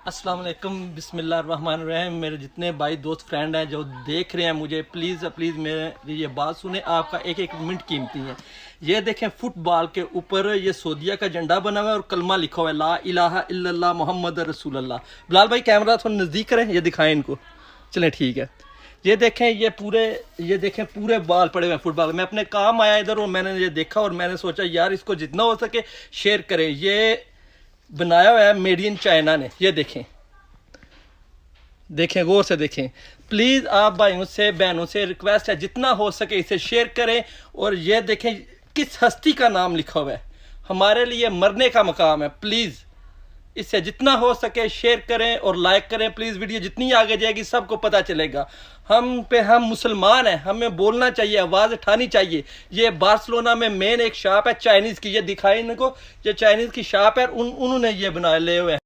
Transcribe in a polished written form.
अस्सलाम वालेकुम बिस्मिल्लाहिर्रहमानिर्रहीम। मेरे जितने भाई दोस्त फ्रेंड हैं जो देख रहे हैं मुझे, प्लीज़ प्लीज़ मेरी ये बात सुने, आपका एक एक मिनट कीमती है। ये देखें, फुटबॉल के ऊपर ये सऊदीया का झंडा बना हुआ है और कलमा लिखा हुआ है, ला इलाहा इल्लल्लाह मोहम्मद रसूलुल्लाह। बिलाल भाई कैमरा थोड़ा नज़दीक करें, ये दिखाएं इनको। चलें ठीक है। ये देखें, ये देखें पूरे बाल पड़े हुए हैं फुटबॉल। मैं अपने काम आया इधर और मैंने ये देखा और मैंने सोचा यार इसको जितना हो सके शेयर करें। ये बनाया हुआ है मेड इन चाइना ने। ये देखें, देखें गौर से देखें। प्लीज़ आप भाइयों से बहनों से रिक्वेस्ट है, जितना हो सके इसे शेयर करें। और ये देखें किस हस्ती का नाम लिखा हुआ है, हमारे लिए मरने का मकाम है। प्लीज़ इससे जितना हो सके शेयर करें और लाइक करें। प्लीज़ वीडियो जितनी आगे जाएगी सबको पता चलेगा। हम मुसलमान हैं, हमें बोलना चाहिए, आवाज़ उठानी चाहिए। ये बार्सिलोना में मेन एक शॉप है चाइनीज़ की, ये दिखाई इनको, ये चाइनीज़ की शॉप है। उन्होंने ये बनाए ले हुए हैं।